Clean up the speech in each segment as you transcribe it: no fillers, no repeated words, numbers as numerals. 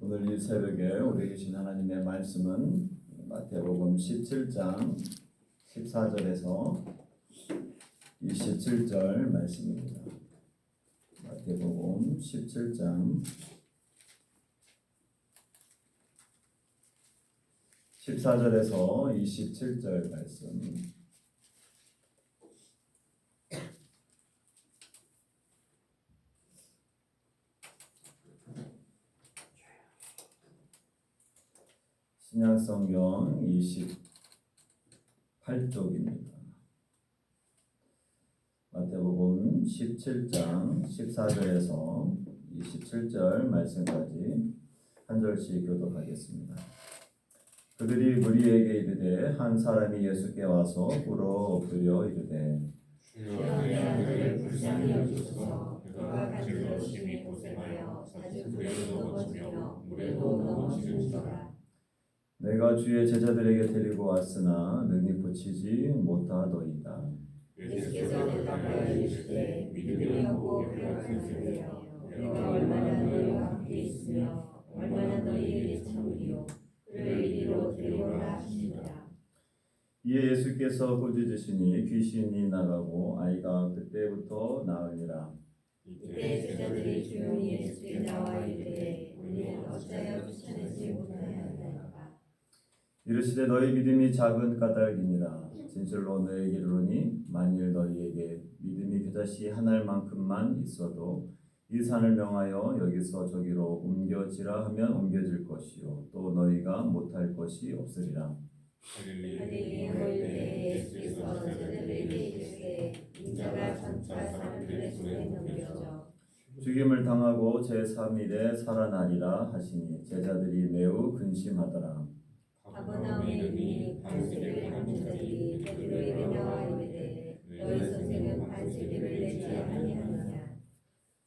오늘 이 새벽에 우리 주신 하나님의 말씀은 마태복음 17장 14절에서 27절 말씀입니다. 마태복음 17장 14절에서 27절 말씀. 신약성경 28쪽입니다. 마태복음 17장 14절에서 27절 말씀까지 한 절씩 교독하겠습니다. 그들이 무리에게 이르되 한 사람이 예수께 와서 꿇어엎드려 이르되 주여 내 아들을 불쌍히 여기소서. 그가 간질로 심히 고생하여 잦은 부에도 넘어지며 물에도 넘어지는지라. 내가 주의 제자들에게 데리고 왔으나 능히 고치지 못하더이다. 예수께서 대답하여 이르시되 믿음이 없고 연약한 자들이여, 내가 얼마나 너희와 함께 있으며 얼마나 너희에게 참으리요. 그를 이리로 데려오라 하시니라. 이에 예수께서 꾸짖으시니 귀신이 나가고 아이가 그때부터 나으니라. 이때 제자들이 조용히 예수께 나와 이르되 우리는 어찌하여 쫓아내지 못하였나이까. 이르시되 너희 믿음이 작은 까닭이니라. 진실로 너희에게 이르노니 만일 너희에게 믿음이 겨자씨 한 알만큼만 있어도 이 산을 명하여 여기서 저기로 옮겨지라 하면 옮겨질 것이요 또 너희가 못할 것이 없으리라. 갈릴리에 모일 때 예수께서 제자들에게 이르시되 인자가 장차 사람들의 손에 넘겨져 죽임을 당하고 제3일에 살아나리라 하시니 제자들이 매우 근심하더라. 가버나움에 이르니 반세를 하는 자들이 베드로에게 나와 이르되 너희 선생은 반세를 내지 아니하느냐.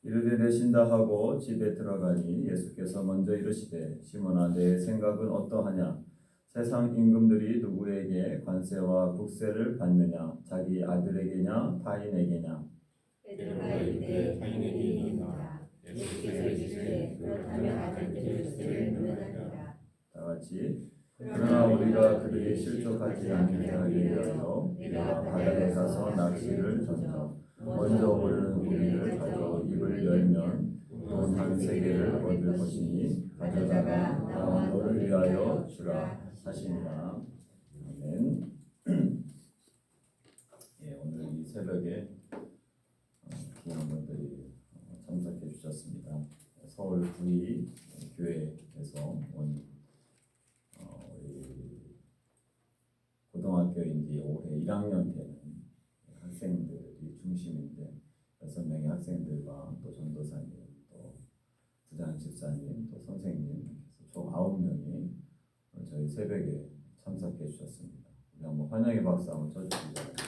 이르되 내신다 하고 집에 들어가니 예수께서 먼저 이르시되 시몬아 내 생각은 어떠하냐. 세상 임금들이 누구에게 관세와 국세를 받느냐. 자기 아들에게냐 타인에게냐. 베드로가 이르되 타인에게 있느니라. 예수께서 이르시되 그렇다면 아들들의 국세를 물어나니라. 다같이 그러나 우리가 그들이 실족하지 않게 하기 위하여 내가 바다에 가서 낚시를 던져 먼저 오르는 고기를 가져 입을 열면 돈 한 세계를 얻을 것이니 가져다가 나와 너를 위하여 주라 하시니라. 아멘. 예, 오늘 이 새벽에 귀한 분들이 참석해 주셨습니다. 서울 구리 교회에서 온 고등학교인지 올해 1학년 되는 학생들이 중심인데 6명의 학생들과 또 전도사님, 또 부장 집사님, 또 선생님 총 9명이 저희 새벽에 참석해 주셨습니다. 우리 한번 환영의 박수 한번 쳐주시기 바랍니다.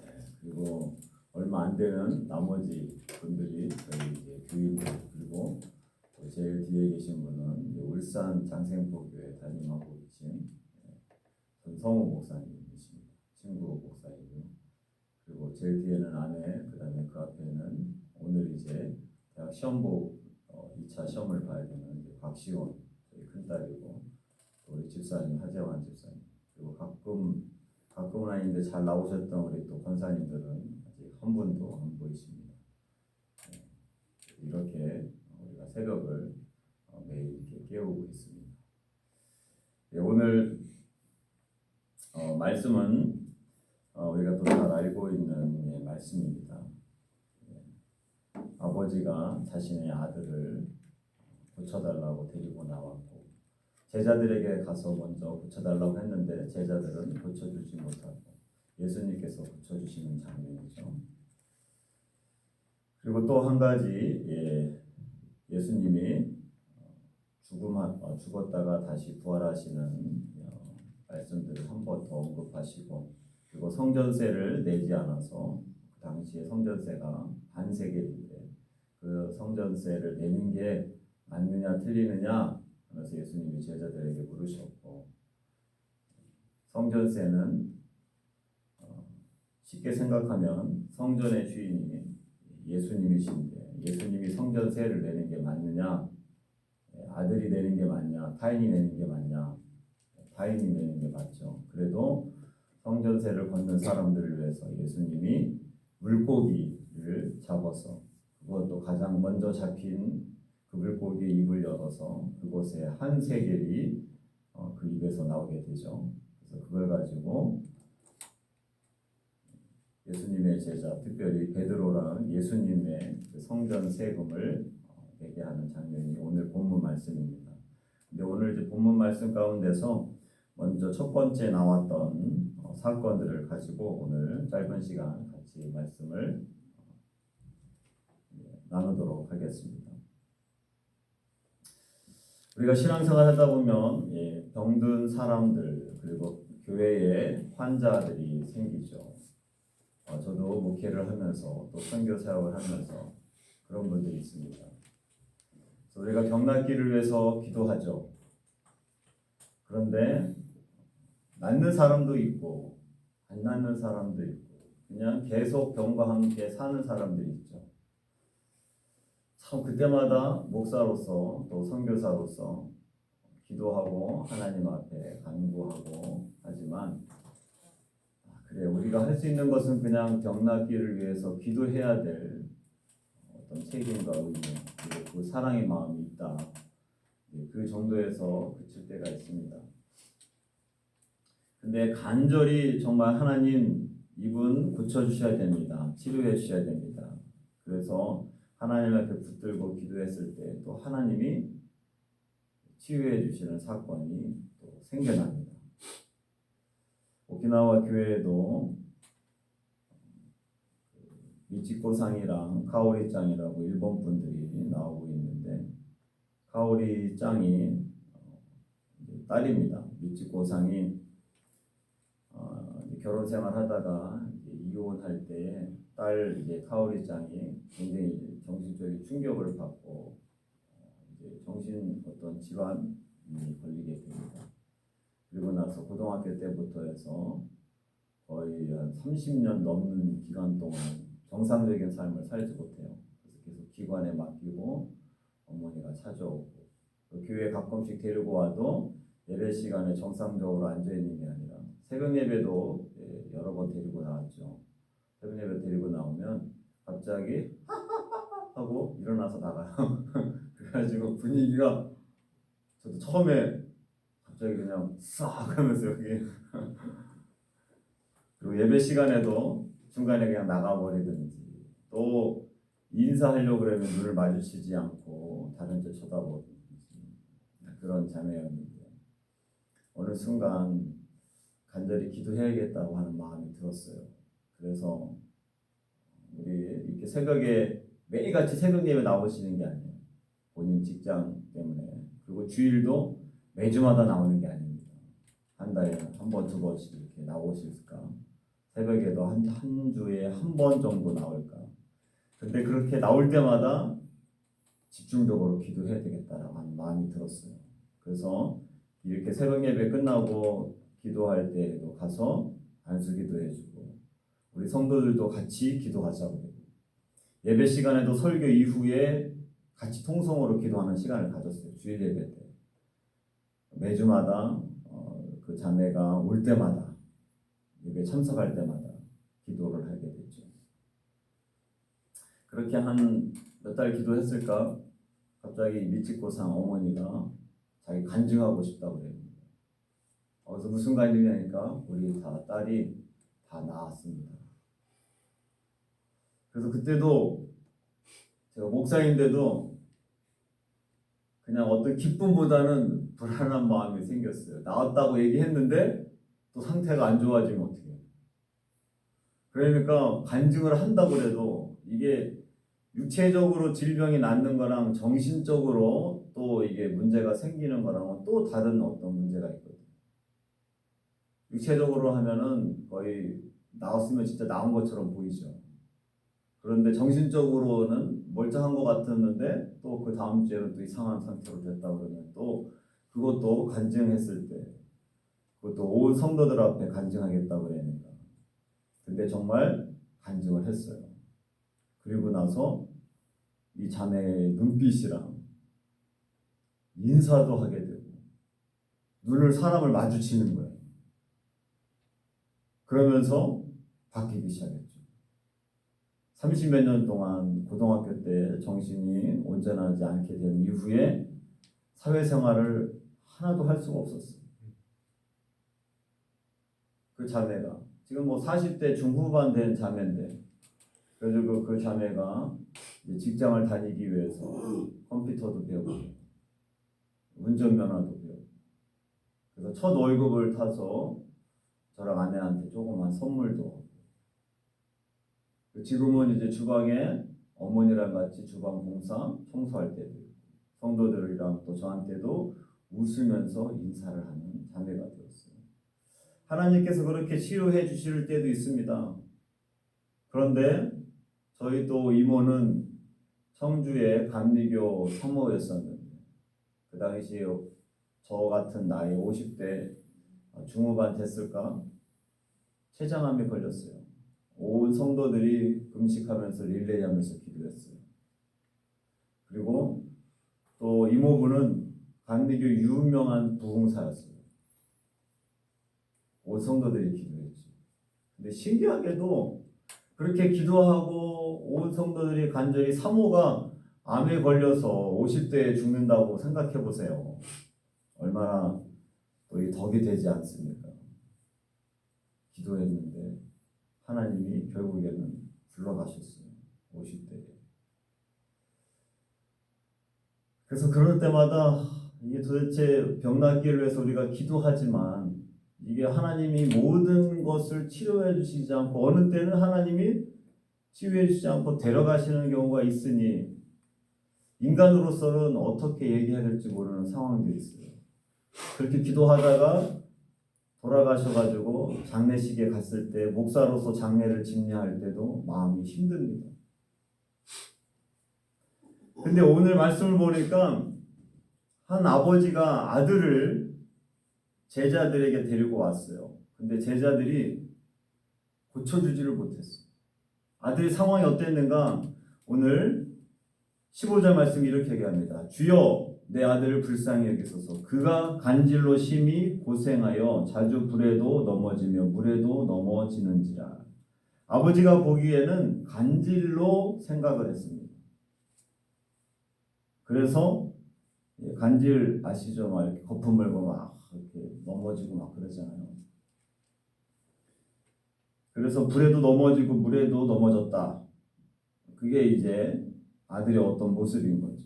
네, 그리고 얼마 안 되는 나머지 분들이 저희 이제 교인들 그리고 또 제일 뒤에 계신 분은 울산 장생포교회 담임하고 계신 전성우 목사님이십니다. 친구 목사이고요. 그리고 제일 뒤에는 아내, 그 다음에 그 앞에는 오늘 이제 대학 시험 보고 2차 시험을 봐야 되는 곽시원 저희 큰딸이고 또 우리 집사님 하재환 집사님 그리고 가끔은 아닌데 잘 나오셨던 우리 또 권사님들은 아직 한 분도 안 보이십니다. 이렇게 우리가 새벽을 매일 이렇게 깨우고 있습니다. 네, 오늘 말씀은 우리가 또 잘 알고 있는 말씀입니다. 아버지가 자신의 아들을 고쳐달라고 데리고 나왔고 제자들에게 가서 먼저 고쳐달라고 했는데 제자들은 고쳐주지 못하고 예수님께서 고쳐주시는 장면이죠. 그리고 또 한 가지 예수님이 죽었다가 다시 부활하시는 말씀들을 한 번 더 언급하시고 그리고 성전세를 내지 않아서 그 당시에 성전세가 반세겔인데 그 성전세를 내는 게 맞느냐 틀리느냐 하면서 예수님이 제자들에게 물으셨고 성전세는 쉽게 생각하면 성전의 주인이 예수님이신데 예수님이 성전세를 내는 게 맞느냐, 아들이 내는 게 맞냐, 타인이 내는 게 맞냐, 타인이 내는 게 맞죠. 그래도 성전세를 걷는 사람들을 위해서 예수님이 물고기를 잡아서 그것도 가장 먼저 잡힌 그 물고기의 입을 열어서 그곳에 한 세겔이 그 입에서 나오게 되죠. 그래서 그걸 가지고 예수님의 제자, 특별히 베드로라는 예수님의 그 성전 세금을 내게 하는 장면이 오늘 본문 말씀입니다. 근데 오늘 이제 본문 말씀 가운데서 먼저 첫 번째 나왔던 사건들을 가지고 오늘 짧은 시간 같이 말씀을 나누도록 하겠습니다. 우리가 신앙생활 하다 보면 병든 사람들 그리고 교회에 환자들이 생기죠. 저도 목회를 하면서 또 선교 사역을 하면서 그런 분들이 있습니다. 그래서 우리가 병낫기를 위해서 기도하죠. 그런데 낫는 사람도 있고 안 낫는 사람도 있고 그냥 계속 병과 함께 사는 사람들이 있죠. 참 그때마다 목사로서 또 선교사로서 기도하고 하나님 앞에 간구하고 하지만 그래 우리가 할 수 있는 것은 그냥 병낫기를 위해서 기도해야 될 어떤 책임과 의무 그리고 그 사랑의 마음이 있다. 그 정도에서 그칠 때가 있습니다. 근데 간절히 정말 하나님 이분 고쳐주셔야 됩니다. 치료해 주셔야 됩니다. 그래서 하나님 앞에 붙들고 기도했을 때 또 하나님이 치유해 주시는 사건이 또 생겨납니다. 오키나와 교회에도 미치코상이랑 카오리 짱이라고 일본 분들이 나오고 있는데 카오리 짱이 딸입니다. 미치코상이 결혼 생활하다가 이혼할 때 딸 카오리 짱이 굉장히 정신적인 충격을 받고 정신 어떤 질환이 걸리게 됩니다. 그리고 나서 고등학교 때부터 해서 거의 한 30년 넘는 기간 동안 정상적인 삶을 살지 못해요. 그래서 계속 기관에 맡기고 어머니가 찾아오고 교회 가끔씩 데리고 와도 예배 시간에 정상적으로 앉아 있는 게 아니라 새벽 예배도 여러 번 데리고 나왔죠. 새벽 예배 데리고 나오면 갑자기 하고 일어나서 나가요. 그래가지고 분위기가 저도 처음에 갑자기 그냥 싹 하면서 여기 그리고 예배 시간에도 중간에 그냥 나가버리든지 또 인사하려고 그러면 눈을 마주치지 않고 다른 데 쳐다보든지 그런 자매였는데 어느 순간 간절히 기도해야겠다고 하는 마음이 들었어요. 그래서 우리 이렇게 새벽에 매일같이 새벽 예배 나오시는 게 아니에요. 본인 직장 때문에 그리고 주일도 매주마다 나오는 게 아닙니다. 한 달에 한 번, 두 번씩 이렇게 나오실까? 새벽에도 한 주에 한 번 정도 나올까? 근데 그렇게 나올 때마다 집중적으로 기도해야 되겠다라고 하는 마음이 들었어요. 그래서 이렇게 새벽 예배 끝나고 기도할 때에도 가서 안수기도 해주고 우리 성도들도 같이 기도하자고 해요. 예배 시간에도 설교 이후에 같이 통성으로 기도하는 시간을 가졌어요. 주일 예배 때. 매주마다 그 자매가 올 때마다 예배 참석할 때마다 기도를 하게 됐죠. 그렇게 한 몇 달 기도했을까? 갑자기 미치코상 어머니가 자기 간증하고 싶다고 그래요. 그래서 무슨 간증이냐니까 우리 딸이 다 나았습니다. 그래서 그때도 제가 목사인데도 그냥 어떤 기쁨보다는 불안한 마음이 생겼어요. 나왔다고 얘기했는데 또 상태가 안 좋아지면 어떻게 해요? 그러니까 간증을 한다고 해도 이게 육체적으로 질병이 낫는 거랑 정신적으로 또 이게 문제가 생기는 거랑은 또 다른 어떤 문제가 있거든요. 육체적으로 하면은 거의 나왔으면 진짜 나온 것처럼 보이죠. 그런데 정신적으로는 멀쩡한 것 같았는데 또 그 다음 주에는 또 이상한 상태로 됐다 그러면 또 그것도 간증했을 때 그것도 온 성도들 앞에 간증하겠다 그러니까 근데 정말 간증을 했어요. 그리고 나서 이 자매의 눈빛이랑 인사도 하게 되고 눈을 사람을 마주치는 거예요. 그러면서 바뀌기 시작했죠. 30몇 년 동안 고등학교 때 정신이 온전하지 않게 된 이후에 사회생활을 하나도 할 수가 없었어요. 그 자매가 지금 뭐 40대 중후반 된 자매인데, 그래서 그 자매가 이제 직장을 다니기 위해서 컴퓨터도 배우고 운전면허도 배우고, 그래서 첫 월급을 타서 저랑 아내한테 조그만 선물도 하고, 지금은 이제 주방에 어머니랑 같이 주방 봉사 청소할 때도 있고, 성도들이랑 또 저한테도 웃으면서 인사를 하는 자매가 되었어요. 하나님께서 그렇게 치유해 주실 때도 있습니다. 그런데 저희 또 이모는 청주의 감리교 사모였었는데, 그 당시에 저 같은 나이 50대 중후반 됐을까 췌장암에 걸렸어요. 온 성도들이 금식하면서 릴레이하면서 기도했어요. 그리고 또 이모부는 감리교 유명한 부흥사였어요. 온 성도들이 기도했죠. 근데 신기하게도 그렇게 기도하고 온 성도들이 간절히 사모가 암에 걸려서 50대에 죽는다고 생각해 보세요. 얼마나 또 이 덕이 되지 않습니까? 기도했는데 하나님이 결국에는 불러가셨어요. 50대에. 그래서 그럴 때마다 이게 도대체 병 낫기를 위해서 우리가 기도하지만 이게 하나님이 모든 것을 치료해 주시지 않고, 어느 때는 하나님이 치유해 주지 않고 데려가시는 경우가 있으니 인간으로서는 어떻게 얘기해야 될지 모르는 상황들이 있어요. 그렇게 기도하다가 돌아가셔가지고 장례식에 갔을 때 목사로서 장례를 집례할 때도 마음이 힘듭니다. 근데 오늘 말씀을 보니까 한 아버지가 아들을 제자들에게 데리고 왔어요. 근데 제자들이 고쳐주지를 못했어요. 아들의 상황이 어땠는가? 오늘 15절 말씀 이렇게 얘기합니다. 주여 내 아들을 불쌍히 여기소서. 그가 간질로 심히 고생하여 자주 불에도 넘어지며 물에도 넘어지는지라. 아버지가 보기에는 간질로 생각을 했습니다. 그래서 간질 아시죠? 막 이렇게 거품 물고 막 이렇게 넘어지고 막 그러잖아요. 그래서 불에도 넘어지고 물에도 넘어졌다. 그게 이제 아들의 어떤 모습인 거죠.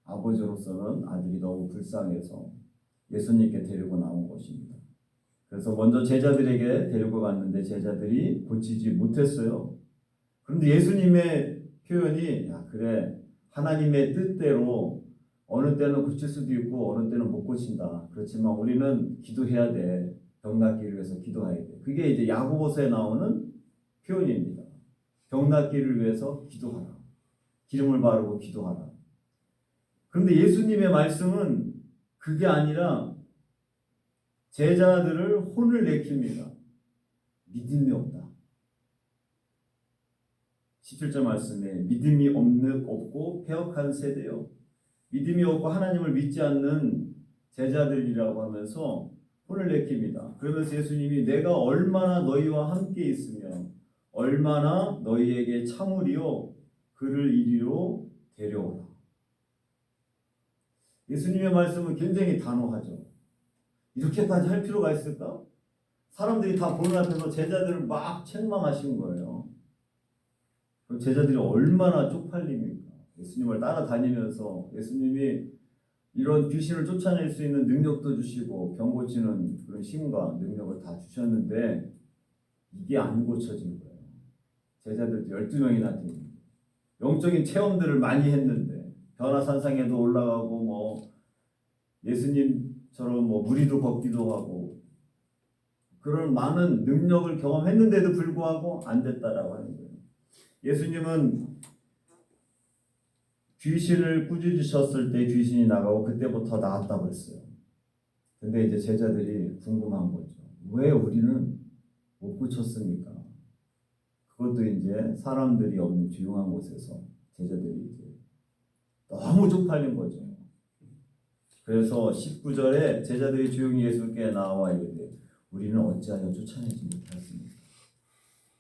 아버지로서는 아들이 너무 불쌍해서 예수님께 데리고 나온 것입니다. 그래서 먼저 제자들에게 데리고 갔는데 제자들이 고치지 못했어요. 그런데 예수님의 표현이, 야 그래, 하나님의 뜻대로 어느 때는 고칠 수도 있고 어느 때는 못 고친다. 그렇지만 우리는 기도해야 돼. 병 낫기를 위해서 기도해야 돼. 그게 이제 야고보서에 나오는 표현입니다. 병 낫기를 위해서 기도하라. 기름을 바르고 기도하라. 그런데 예수님의 말씀은 그게 아니라 제자들을 혼을 내킵니다. 믿음이 없다. 17절 말씀에 믿음이 없고 패역한 세대요. 믿음이 없고 하나님을 믿지 않는 제자들이라고 하면서 혼을 내킵니다. 그러면서 예수님이 내가 얼마나 너희와 함께 있으며 얼마나 너희에게 참으리요 그를 이리로 데려오라. 예수님의 말씀은 굉장히 단호하죠. 이렇게까지 할 필요가 있을까? 사람들이 다 보는 앞에서 제자들을 막 책망하신 거예요. 그럼 제자들이 얼마나 쪽팔립니까? 예수님을 따라다니면서 예수님이 이런 귀신을 쫓아낼 수 있는 능력도 주시고 병 고치는 그런 힘과 능력을 다 주셨는데 이게 안 고쳐진 거예요. 제자들도 12명이나 됩니다. 영적인 체험들을 많이 했는데 변화산상에도 올라가고 뭐 예수님처럼 뭐 무리도 걷기도 하고 그런 많은 능력을 경험했는데도 불구하고 안 됐다라고 하는 거예요. 예수님은 귀신을 꾸짖으셨을 때 귀신이 나가고 그때부터 나았다고 했어요. 근데 이제 제자들이 궁금한 거죠. 왜 우리는 못 고쳤습니까? 그것도 이제 사람들이 없는 조용한 곳에서 제자들이 이제 너무 쪽팔린 거죠. 그래서 19절에 제자들이 조용히 예수께 나와 이르되 우리는 어찌하여 쫓아내지 못하였습니까?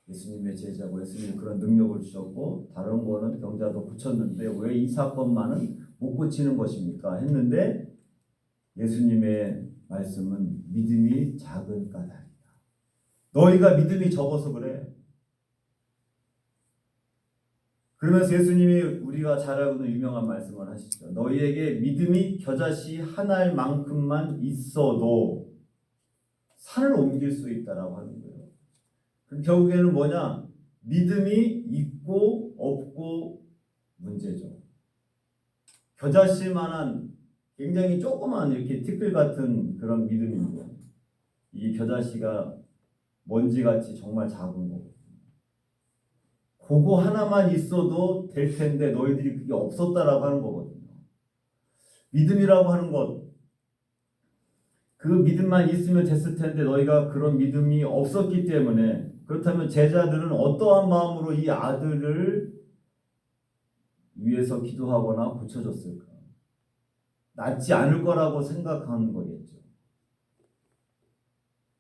예수님의 제자고 예수님이 그런 능력을 주셨고 다른 거는 병자도 고쳤는데 왜 이 사건만은 못 고치는 것입니까? 했는데 예수님의 말씀은 믿음이 작은 까닭이다. 너희가 믿음이 적어서 그래. 그러면서 예수님이 우리가 잘 알고 있는 유명한 말씀을 하시죠. 너희에게 믿음이 겨자씨 한 알만큼만 있어도 산을 옮길 수 있다라고 하는 거예요. 그럼 결국에는 뭐냐? 믿음이 있고 없고 문제죠. 겨자씨만한 굉장히 조그만 이렇게 티끌 같은 그런 믿음입니다. 이 겨자씨가 먼지같이 정말 작은 거. 그거 하나만 있어도 될 텐데 너희들이 그게 없었다라고 하는 거거든요. 믿음이라고 하는 것, 그 믿음만 있으면 됐을 텐데 너희가 그런 믿음이 없었기 때문에 그렇다면 제자들은 어떠한 마음으로 이 아들을 위해서 기도하거나 고쳐줬을까? 낫지 않을 거라고 생각하는 거겠죠.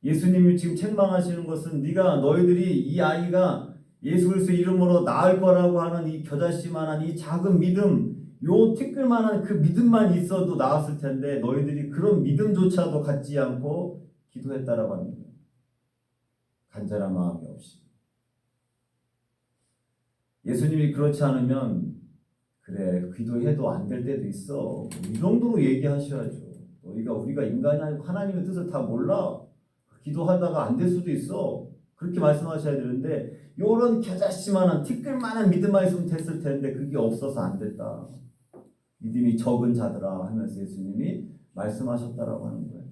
예수님이 지금 책망하시는 것은 너희들이 이 아이가 예수 그리스도 이름으로 나을 거라고 하는 이 겨자씨만한 이 작은 믿음, 요 티끌만한 그 믿음만 있어도 나았을 텐데 너희들이 그런 믿음조차도 갖지 않고 기도했다라고 하는 거예요. 간절한 마음이 없이. 예수님이 그렇지 않으면 그래 기도해도 안 될 때도 있어. 이 정도로 얘기하셔야죠. 우리가 인간이 아니고 하나님의 뜻을 다 몰라. 기도하다가 안 될 수도 있어. 그렇게 말씀하셔야 되는데 요런 겨자씨만한 티끌만한 믿음만 있으면 됐을 텐데 그게 없어서 안 됐다. 믿음이 적은 자들아 하면서 예수님이 말씀하셨다라고 하는 거예요.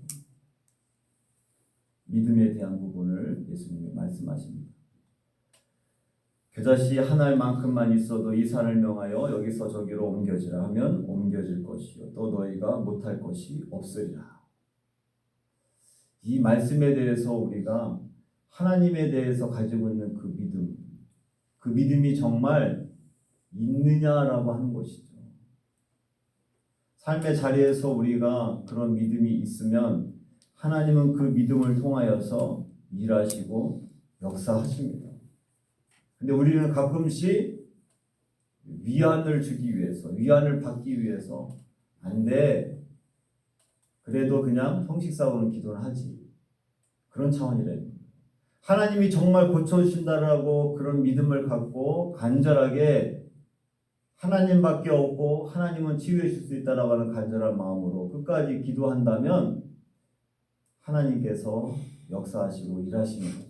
믿음에 대한 부분을 예수님이 말씀하십니다. 겨자씨 한 알만큼만 있어도 이 산을 명하여 여기서 저기로 옮겨지라 하면 옮겨질 것이요 또 너희가 못할 것이 없으리라. 이 말씀에 대해서 우리가 하나님에 대해서 가지고 있는 그 믿음이 정말 있느냐라고 하는 것이죠. 삶의 자리에서 우리가 그런 믿음이 있으면 하나님은 그 믿음을 통하여서 일하시고 역사하십니다. 근데 우리는 가끔씩 위안을 주기 위해서, 위안을 받기 위해서 안 돼. 그래도 그냥 형식상으로는 기도를 하지. 그런 차원이래요. 하나님이 정말 고쳐주신다라고 그런 믿음을 갖고 간절하게 하나님밖에 없고 하나님은 치유해 줄 수 있다라고 하는 간절한 마음으로 끝까지 기도한다면 하나님께서 역사하시고 일하시는 거죠.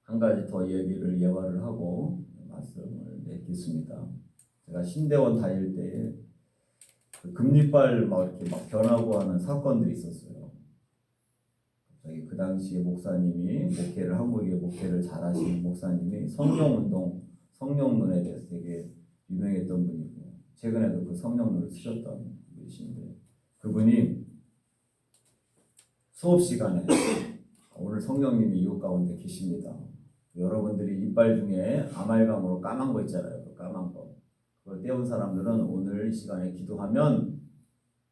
한 가지 더 예화를 하고 말씀을 맺겠습니다. 제가 신대원 다닐 때 금리빨 이렇게 변하고 하는 사건들이 있었어요. 갑자기 그 당시에 목사님이 한국의 목회를 잘하시는 목사님이 성령론에 대해서 되게 유명했던 분이고 최근에도 그 성령론을 쓰셨던 분이신데 그분이 수업 시간에 오늘 성령님이 이곳 가운데 계십니다. 여러분들이 이빨 중에 아말감으로 까만 거 있잖아요. 그 까만 거. 그걸 떼운 사람들은 오늘 이 시간에 기도하면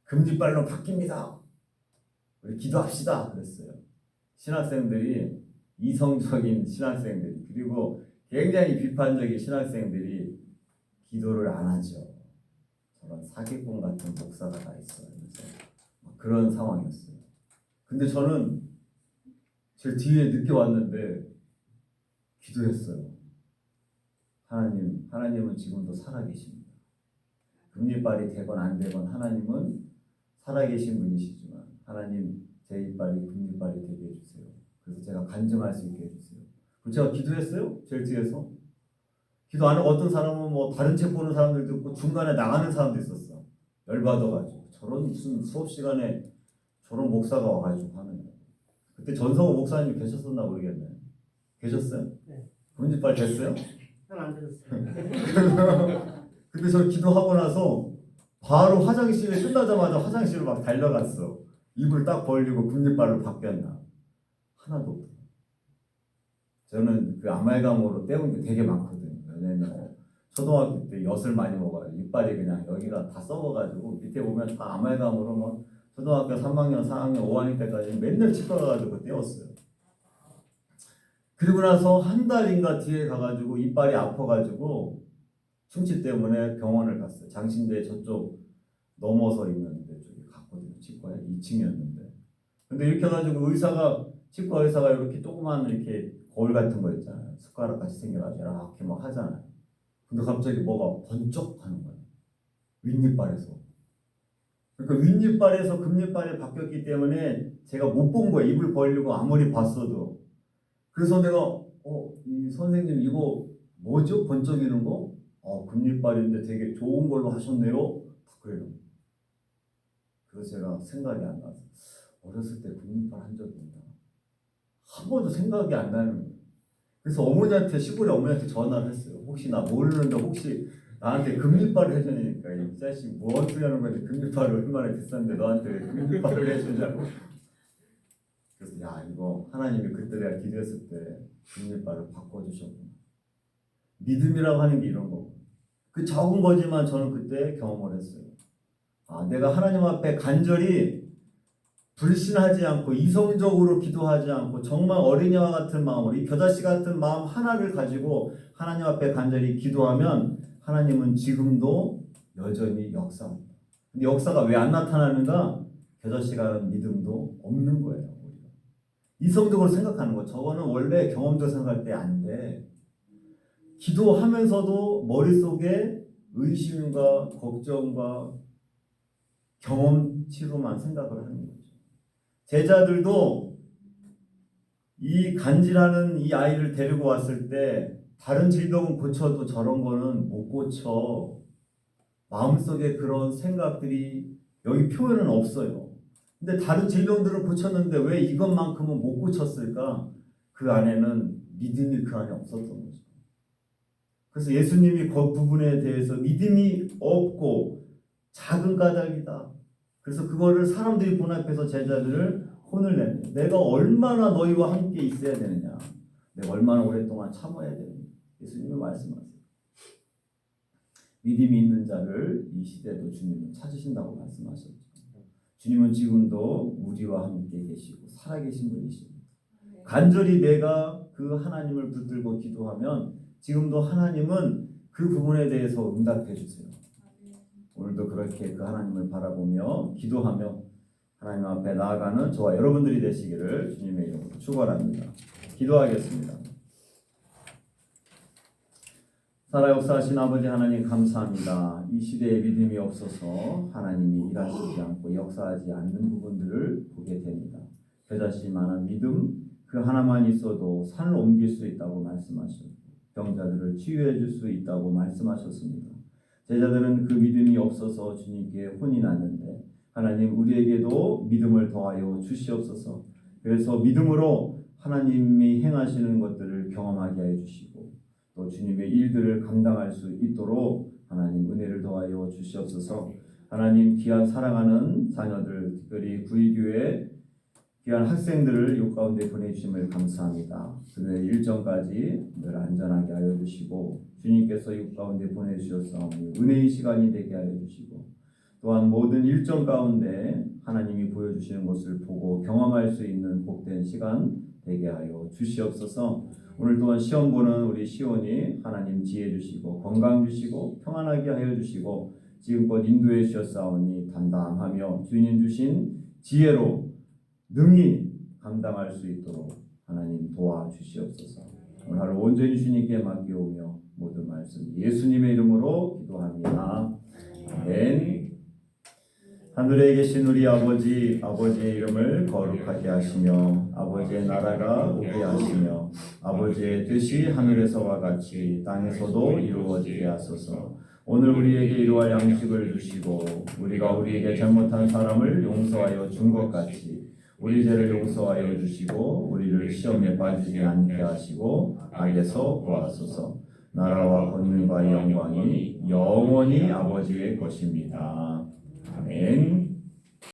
금지빨로 바뀝니다. 우리 기도합시다. 그랬어요. 신학생들이 이성적인 신학생들이 그리고 굉장히 비판적인 신학생들이 기도를 안 하죠. 저런 사기꾼 같은 목사가 다 있어요. 그래서 그런 상황이었어요. 근데 저는 제 뒤에 늦게 왔는데 기도했어요. 하나님은 지금도 살아계십니다. 금리빨이 되건 안 되건 하나님은 살아계신 분이시지만 하나님 제 이빨이 금리빨이 되게 해주세요. 그래서 제가 간증할 수 있게 해주세요. 그리고 제가 기도했어요. 제일 뒤에서. 기도 안 하고 어떤 사람은 다른 책 보는 사람들도 있고 중간에 나가는 사람도 있었어. 열받아가지고 저런 무슨 수업 시간에 저런 목사가 와가지고 하는 거예요. 그때 전성호 목사님 계셨었나 모르겠네. 계셨어요? 네. 금지빨 됐어요? 안 들었어요. 근데 저 기도하고 나서 바로 화장실에 끝나자마자 화장실로 막 달려갔어. 입을 딱 벌리고 금지빨을 바뀌었나. 하나도 없어. 저는 그 아말감으로 때운 게 되게 많거든요. 왜냐면 초등학교 때 엿을 많이 먹어요. 이빨이 그냥 여기가 다 썩어가지고 밑에 보면 다 아말감으로 막 초등학교 3학년, 4학년, 5학년 때까지 맨날 치과 가가지고 떼었어요. 그리고 나서 한 달인가 뒤에 가가지고 이빨이 아파가지고 충치 때문에 병원을 갔어요. 장신대 저쪽 넘어서 있는 데 쪽에 갔거든요. 치과에 2층이었는데. 근데 이렇게 해가지고 치과 의사가 이렇게 조그만 이렇게 거울 같은 거 있잖아요. 숟가락 같이 생겨가지고 이렇게 막 하잖아요. 근데 갑자기 뭐가 번쩍 하는 거예요. 윗니빨에서. 그러니까 윗니빨에서 금니빨에 바뀌었기 때문에 제가 못 본 거예요. 입을 벌리고 아무리 봤어도. 그래서 내가 이 선생님 이거 뭐죠? 번쩍이는 거? 금니빨인데 되게 좋은 걸로 하셨네요. 그래요. 그래서 제가 생각이 안 나서 어렸을 때 금니빨 한 적이 있나? 한 번도 생각이 안 나는 거예요. 그래서 시골에 어머니한테 전화를 했어요. 혹시 나 모르는데 혹시 나한테 금리빨을 해주니까 이 자식 뭐 어떻게 하는 건데 금리빨을 얼마나 비싼데 너한테 왜 금리빨을 해주냐고. 그래서 야 이거 하나님이 그때 내가 기도했을 때 금리빨을 바꿔주셨구나. 믿음이라고 하는 게 이런 거고. 그 적은 거지만 저는 그때 경험을 했어요. 내가 하나님 앞에 간절히 불신하지 않고 이성적으로 기도하지 않고 정말 어린이와 같은 마음으로 이 겨자씨 같은 마음 하나를 가지고 하나님 앞에 간절히 기도하면 하나님은 지금도 여전히 역사합니다. 근데 역사가 왜 안 나타나는가? 겨자씨라는 믿음도 없는 거예요. 우리가. 이성적으로 생각하는 거. 저거는 원래 경험적으로 생각할 때 안 돼. 기도하면서도 머릿속에 의심과 걱정과 경험치로만 생각을 하는 거죠. 제자들도 이 간질하는 이 아이를 데리고 왔을 때 다른 질병은 고쳐도 저런 거는 못 고쳐. 마음속에 그런 생각들이 여기 표현은 없어요. 근데 다른 질병들을 고쳤는데 왜 이것만큼은 못 고쳤을까? 그 안에는 믿음이 그 안에 없었던 거죠. 그래서 예수님이 그 부분에 대해서 믿음이 없고 작은 까닭이다. 그래서 그거를 사람들이 본 앞에서 제자들을 혼을 냅니다. 내가 얼마나 너희와 함께 있어야 되느냐. 내가 얼마나 오랫동안 참아야 되느냐. 예수님이 말씀하세요. 믿음이 있는 자를 이 시대도 주님은 찾으신다고 말씀하셨죠. 주님은 지금도 우리와 함께 계시고 살아계신 분이십니다. 간절히 내가 그 하나님을 붙들고 기도하면 지금도 하나님은 그 부분에 대해서 응답해 주세요. 오늘도 그렇게 그 하나님을 바라보며 기도하며 하나님 앞에 나아가는 저와 여러분들이 되시기를 주님의 이름으로 축원합니다. 기도하겠습니다. 살아 역사하신 아버지 하나님 감사합니다. 이 시대에 믿음이 없어서 하나님이 일하시지 않고 역사하지 않는 부분들을 보게 됩니다. 겨자씨만한 믿음 그 하나만 있어도 산을 옮길 수 있다고 말씀하셨고 병자들을 치유해 줄 수 있다고 말씀하셨습니다. 제자들은 그 믿음이 없어서 주님께 혼이 났는데 하나님 우리에게도 믿음을 더하여 주시옵소서. 그래서 믿음으로 하나님이 행하시는 것들을 경험하게 해 주시고 또 주님의 일들을 감당할 수 있도록 하나님 은혜를 더하여 주시옵소서. 하나님 귀한 사랑하는 자녀들 특별히 구의교회 귀한 학생들을 이 가운데 보내주심을 감사합니다. 그들의 일정까지 늘 안전하게 하여 주시고 주님께서 이 가운데 보내주셨사오니 은혜의 시간이 되게 하여 주시고 또한 모든 일정 가운데 하나님이 보여주시는 것을 보고 경험할 수 있는 복된 시간 되게 하여 주시옵소서. 오늘 또한 시험 보는 우리 시온이 하나님 지혜 주시고 건강 주시고 평안하게 하여 주시고 지금껏 인도해 주셨사오니 담담하며 주님 주신 지혜로 능히 감당할 수 있도록 하나님 도와주시옵소서. 오늘 하루 온전히 주님께 맡기오며 모든 말씀 예수님의 이름으로 기도합니다. 아멘. 하늘에 계신 우리 아버지의 이름을 거룩하게 하시며 아버지의 나라가 오게 하시며 아버지의 뜻이 하늘에서와 같이 땅에서도 이루어지게 하소서. 오늘 우리에게 이루할 양식을 주시고 우리가 우리에게 잘못한 사람을 용서하여 준 것 같이 우리 죄를 용서하여 주시고 우리를 시험에 빠지지 않게 하시고 악에서 구하소서. 나라와 권능과 영광이 영원히 아버지의 것입니다. 아멘.